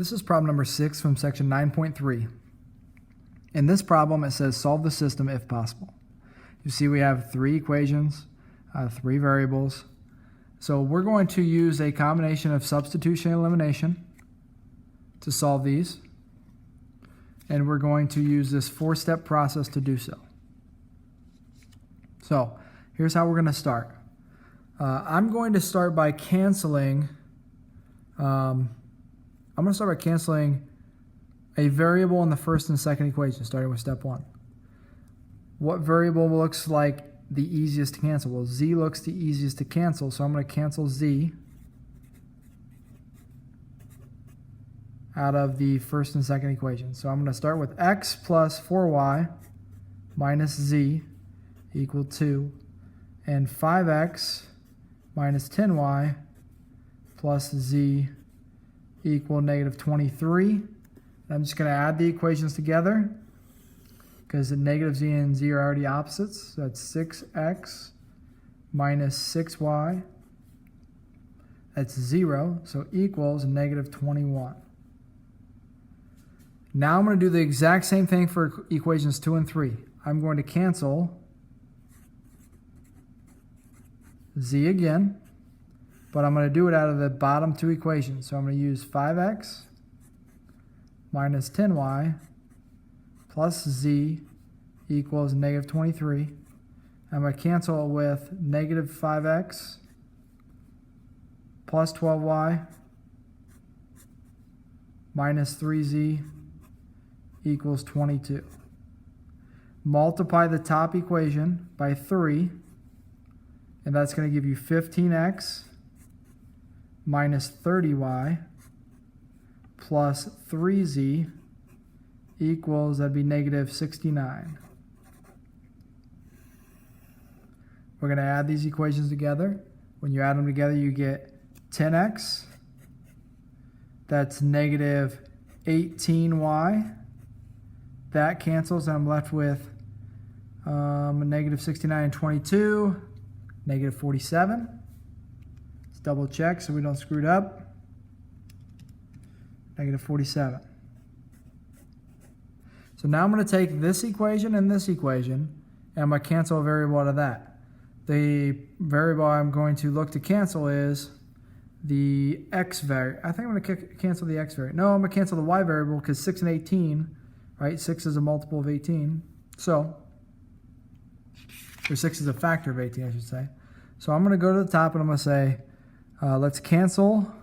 This is problem number 6 from section 9.3. In this problem, it says solve the system if possible. You see we have 3 equations, 3 variables. So we're going to use a combination of substitution and elimination to solve these. And we're going to use this 4-step process to do so. So here's how we're going to start. I'm going to start by canceling a variable in the first and second equation, starting with step 1. What variable looks like the easiest to cancel? Well, z looks the easiest to cancel, so I'm going to cancel z out of the first and second equation. So I'm going to start with x plus 4y minus z equal 2, and 5x minus 10y plus z equal negative 23. I'm just going to add the equations together because the negative z and z are already opposites. So that's 6x minus 6y. That's 0, so equals negative 21. Now I'm going to do the exact same thing for equations 2 and 3. I'm going to cancel z again, but I'm going to do it out of the bottom 2 equations. So I'm going to use 5x minus 10y plus z equals negative 23. I'm going to cancel it with negative 5x plus 12y minus 3z equals 22. Multiply the top equation by 3, and that's going to give you 15x minus 30y plus 3z equals, that'd be negative 69. We're going to add these equations together. When you add them together, you get 10x. That's negative 18y. That cancels, and I'm left with negative 69 and 22, negative 47. Let's double check so we don't screw it up. Negative 47. So now I'm going to take this equation and this equation, and I'm going to cancel a variable out of that. The variable I'm going to look to cancel is the x variable. I think I'm going to cancel the x variable. No, I'm going to cancel the y variable because 6 and 18, right? 6 is a multiple of 18. So, or 6 is a factor of 18, I should say. So I'm going to go to the top and I'm going to say, let's cancel,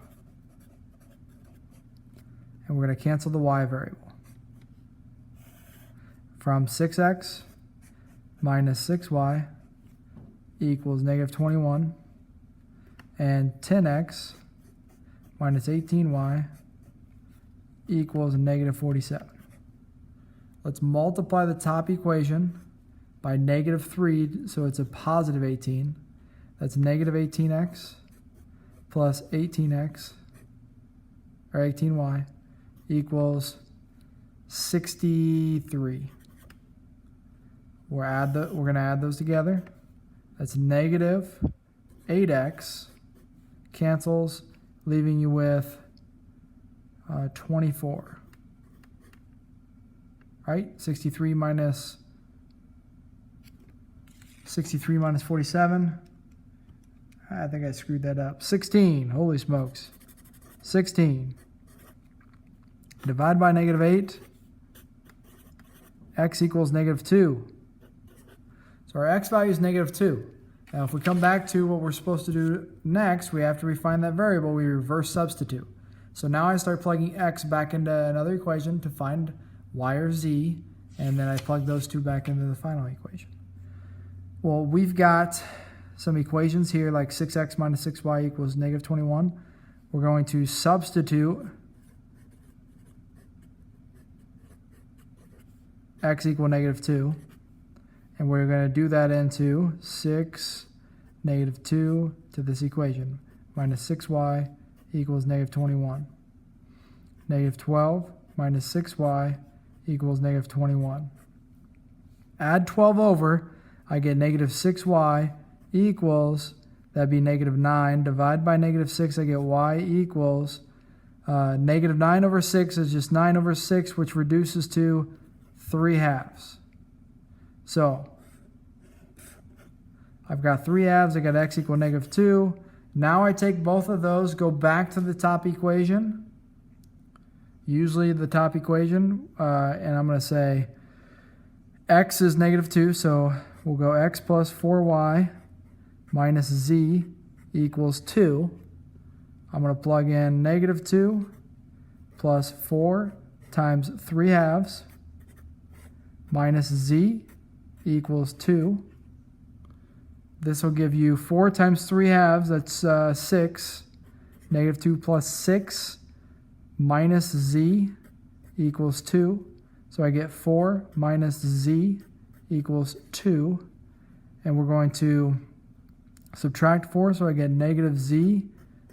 and we're going to cancel the y variable. From 6x minus 6y equals negative 21, and 10x minus 18y equals negative 47. Let's multiply the top equation by negative 3, so it's a positive 18. That's negative 18x plus 18x, or 18y, equals 63. We're going to add those together. That's negative 8x, cancels, leaving you with 24. Right? 63 minus 47. I think I screwed that up. 16. Holy smokes. 16. Divide by negative 8. X equals negative 2. So our x value is negative 2. Now if we come back to what we're supposed to do next, we have to refine that variable. We reverse substitute. So now I start plugging x back into another equation to find y or z, and then I plug those two back into the final equation. Well, we've got some equations here like 6x minus 6y equals negative 21. We're going to substitute x equal negative 2. And we're going to do that into 6, negative 2 to this equation. Minus 6y equals negative 21. Negative 12 minus 6y equals negative 21. Add 12 over, I get negative 6y equals, that'd be negative 9. Divide by negative 6, I get y equals Negative 9 over 6 is just 9 over 6, which reduces to 3/2. So I've got 3/2. I got x equal negative 2. Now I take both of those, go back to the top equation, usually the top equation, and I'm going to say x is negative 2, so we'll go x plus 4y minus z equals 2. I'm going to plug in negative 2 plus 4 times 3/2 minus z equals 2. This will give you 4 times 3/2, that's 6. Negative 2 plus 6 minus z equals 2. So I get 4 minus z equals 2. And we're going to subtract 4, so I get negative z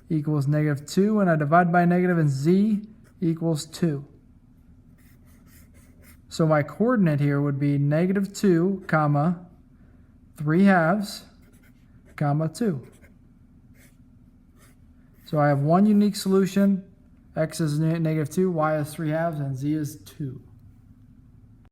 equals negative 2. And I divide by negative, and z equals 2. So my coordinate here would be negative 2, comma, 3/2, comma 2. So I have one unique solution. X is negative 2, y is 3/2, and z is 2.